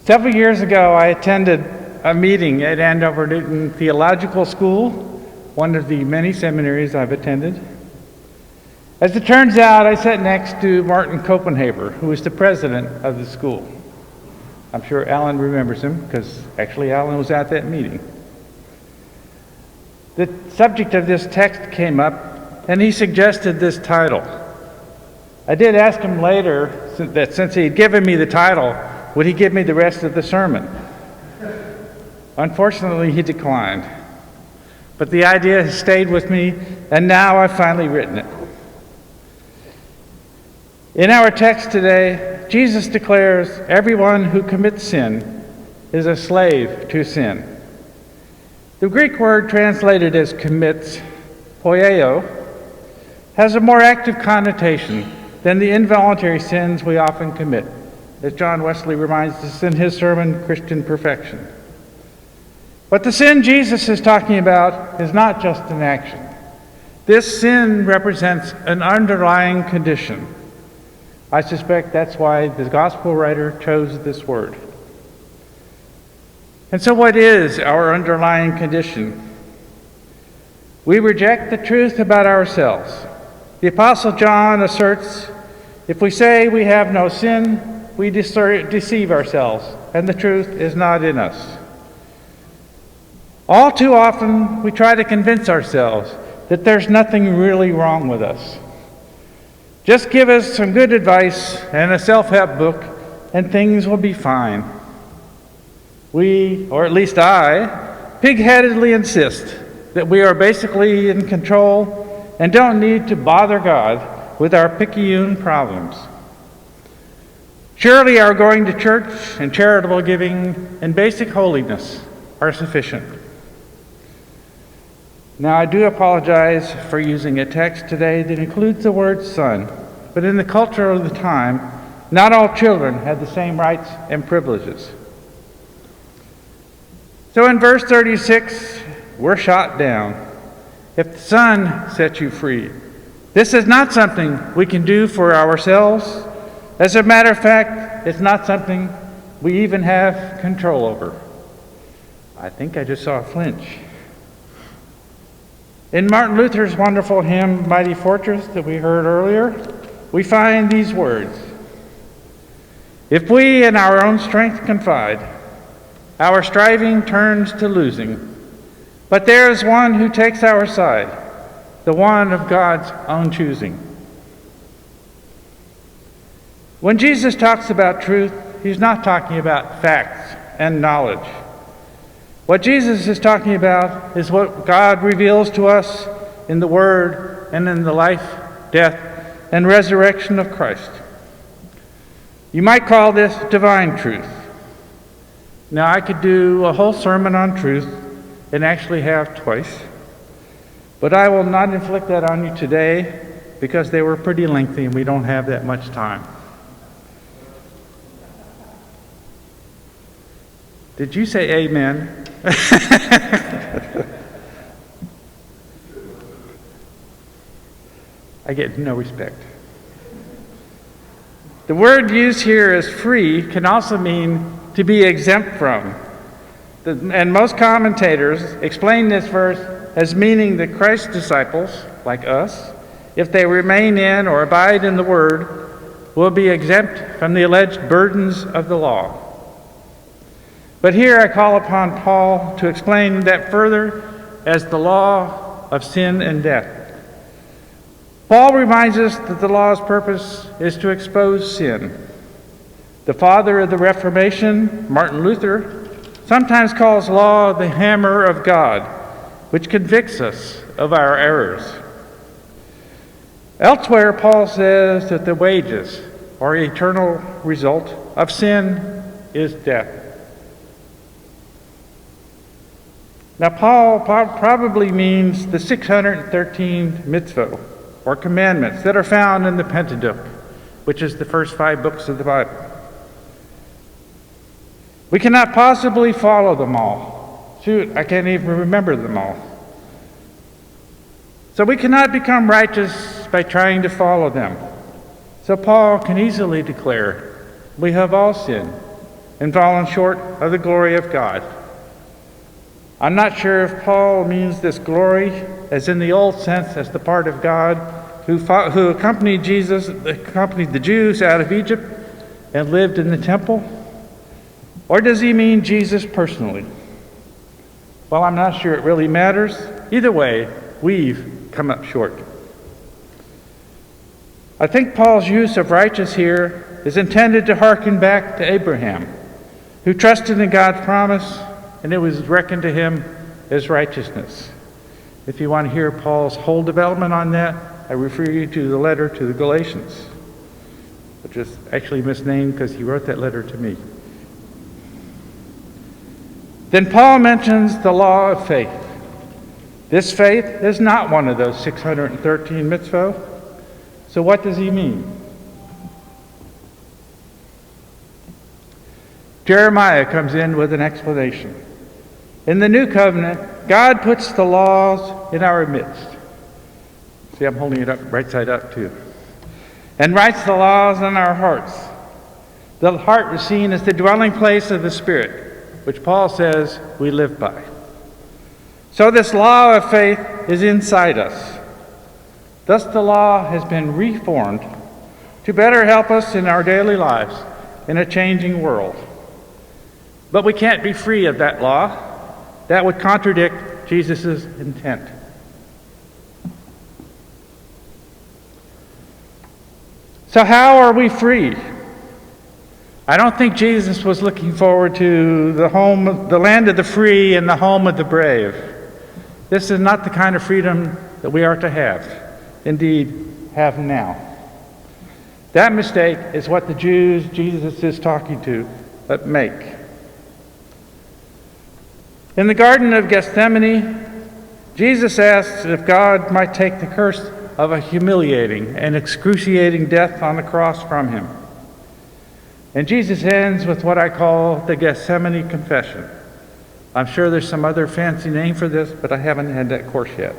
Several years ago, I attended a meeting at Andover Newton Theological School, one of the many seminaries I've attended. As it turns out, I sat next to Martin Copenhaver, who was the president of the school. I'm sure Alan remembers him, because actually Alan was at that meeting. The subject of this text came up, and he suggested this title. I did ask him later that since he had given me the title, would he give me the rest of the sermon? Unfortunately, he declined. But the idea has stayed with me, and now I've finally written it. In our text today, Jesus declares everyone who commits sin is a slave to sin. The Greek word translated as commits, poieo, has a more active connotation than the involuntary sins we often commit, as John Wesley reminds us in his sermon, Christian Perfection. But the sin Jesus is talking about is not just an action. This sin represents an underlying condition. I suspect that's why the gospel writer chose this word. And so what is our underlying condition? We reject the truth about ourselves. The Apostle John asserts, if we say we have no sin, we deceive ourselves, and the truth is not in us. All too often, we try to convince ourselves that there's nothing really wrong with us. Just give us some good advice and a self-help book, and things will be fine. We, or at least I, pig-headedly insist that we are basically in control and don't need to bother God with our picayune problems. Surely our going to church and charitable giving and basic holiness are sufficient. Now, I do apologize for using a text today that includes the word son, but in the culture of the time, not all children had the same rights and privileges. So in verse 36, we're shot down. If the Son sets you free, this is not something we can do for ourselves. As a matter of fact, it's not something we even have control over. I think I just saw a Flinch. In Martin Luther's wonderful hymn, Mighty Fortress, that we heard earlier, we find these words. If we in our own strength confide, our striving turns to losing. But there is one who takes our side, the one of God's own choosing. When Jesus talks about truth, he's not talking about facts and knowledge. What Jesus is talking about is what God reveals to us in the Word and in the life, death, and resurrection of Christ. You might call this divine truth. Now, I could do a whole sermon on truth, and actually have twice, but I will not inflict that on you today because they were pretty lengthy and we don't have that much time. Did you say amen? I get no respect. The word used here as free can also mean to be exempt from. And most commentators explain this verse as meaning that Christ's disciples, like us, if they remain in or abide in the Word, will be exempt from the alleged burdens of the law. But here I call upon Paul to explain that further as the law of sin and death. Paul reminds us that the law's purpose is to expose sin. The father of the Reformation, Martin Luther, sometimes calls law the hammer of God, which convicts us of our errors. Elsewhere, Paul says that the wages, or eternal result, of sin is death. Now, Paul probably means the 613 mitzvot, or commandments, that are found in the Pentateuch, which is the first 5 books of the Bible. We cannot possibly follow them all. Shoot, I can't even remember them all. So we cannot become righteous by trying to follow them. So Paul can easily declare, we have all sinned and fallen short of the glory of God. I'm not sure if Paul means this glory as in the old sense as the part of God who accompanied the Jews out of Egypt and lived in the temple, or does he mean Jesus personally? Well, I'm not sure it really matters. Either way, we've come up short. I think Paul's use of righteous here is intended to hearken back to Abraham, who trusted in God's promise, and it was reckoned to him as righteousness. If you want to hear Paul's whole development on that, I refer you to the letter to the Galatians, which is actually misnamed because he wrote that letter to me. Then Paul mentions the law of faith. This faith is not one of those 613 mitzvot. So what does he mean? Jeremiah comes in with an explanation. In the new covenant, God puts the laws in our midst. See, I'm holding it up right side up too. And writes the laws in our hearts. The heart is seen as the dwelling place of the Spirit, which Paul says we live by. So this law of faith is inside us. Thus the law has been reformed to better help us in our daily lives in a changing world. But we can't be free of that law. That would contradict Jesus' intent. So how are we free? I don't think Jesus was looking forward to the land of the free and the home of the brave. This is not the kind of freedom that we are to have. Indeed, have now. That mistake is what the Jews Jesus is talking to make. In the Garden of Gethsemane, Jesus asks if God might take the curse of a humiliating and excruciating death on the cross from him. And Jesus ends with what I call the Gethsemane Confession. I'm sure there's some other fancy name for this, but I haven't had that course yet.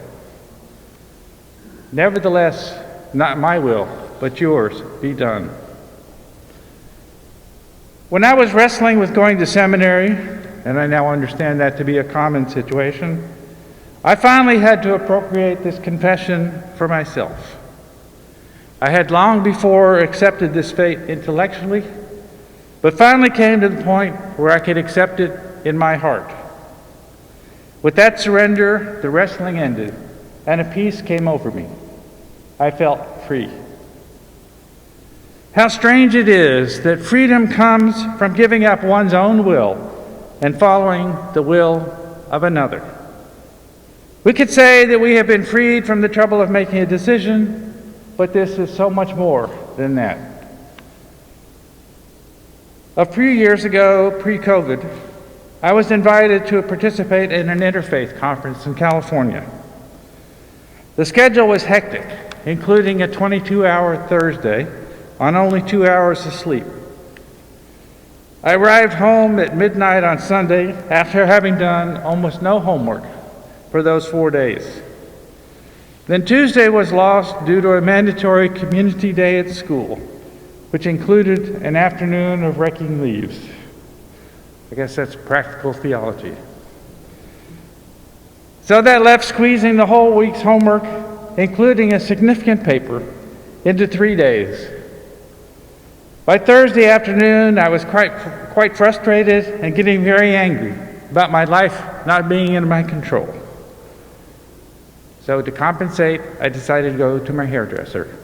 Nevertheless, not my will, but yours be done. When I was wrestling with going to seminary, and I now understand that to be a common situation, I finally had to appropriate this confession for myself. I had long before accepted this fate intellectually, but finally came to the point where I could accept it in my heart. With that surrender, the wrestling ended, and a peace came over me. I felt free. How strange it is that freedom comes from giving up one's own will and following the will of another. We could say that we have been freed from the trouble of making a decision, but this is so much more than that. A few years ago, pre-COVID, I was invited to participate in an interfaith conference in California. The schedule was hectic, including a 22-hour Thursday on only 2 hours of sleep. I arrived home at midnight on Sunday after having done almost no homework for those 4 days. Then Tuesday was lost due to a mandatory community day at school, which included an afternoon of raking leaves. I guess that's practical theology. So that left squeezing the whole week's homework, including a significant paper, into 3 days. By Thursday afternoon, I was quite frustrated and getting very angry about my life not being in my control. So to compensate, I decided to go to my hairdresser.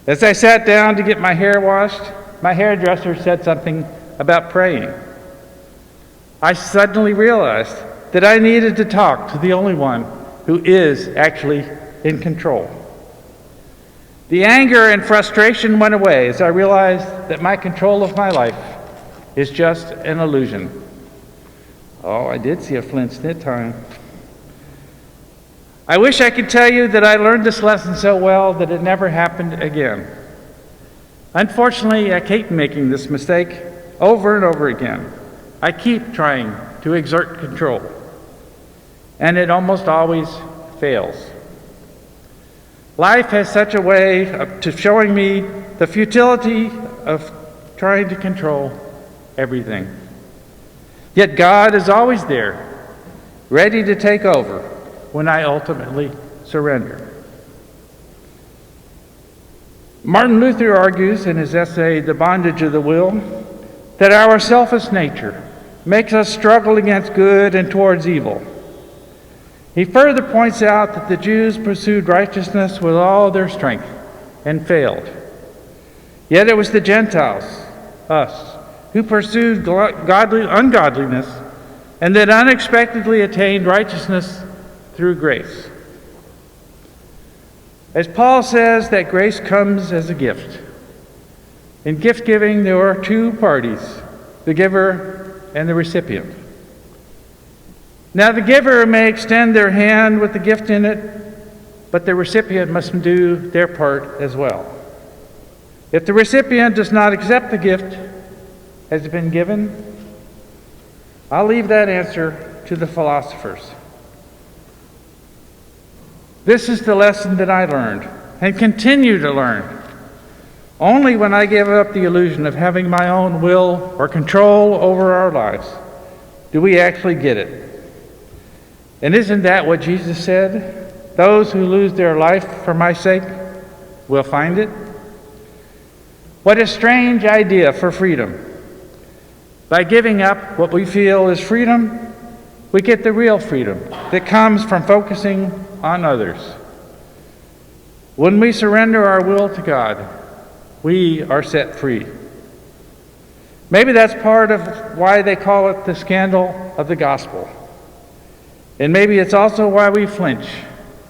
As I sat down to get my hair washed, my hairdresser said something about praying. I suddenly realized that I needed to talk to the only one who is actually in control. The anger and frustration went away as I realized that my control of my life is just an illusion. Oh, I did see a Flinch knit time. I wish I could tell you that I learned this lesson so well that it never happened again. Unfortunately, I keep making this mistake over and over again. I keep trying to exert control, and it almost always fails. Life has such a way of showing me the futility of trying to control everything. Yet God is always there, ready to take over when I ultimately surrender. Martin Luther argues in his essay, The Bondage of the Will, that our selfish nature makes us struggle against good and towards evil. He further points out that the Jews pursued righteousness with all their strength and failed. Yet it was the Gentiles, us, who pursued ungodliness and then unexpectedly attained righteousness through grace. As Paul says, that grace comes as a gift. In gift giving, there are two parties, the giver and the recipient. Now, the giver may extend their hand with the gift in it, but the recipient must do their part as well. If the recipient does not accept the gift as been given, I'll leave that answer to the philosophers. This is the lesson that I learned and continue to learn. Only when I give up the illusion of having my own will or control over our lives do we actually get it. And isn't that what Jesus said? Those who lose their life for my sake will find it. What a strange idea for freedom. By giving up what we feel is freedom, we get the real freedom that comes from focusing on others. When we surrender our will to God, we are set free. Maybe that's part of why they call it the scandal of the gospel. And maybe it's also why we flinch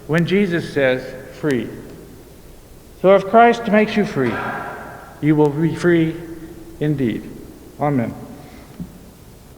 when Jesus says free. So if Christ makes you free, you will be free indeed. Amen.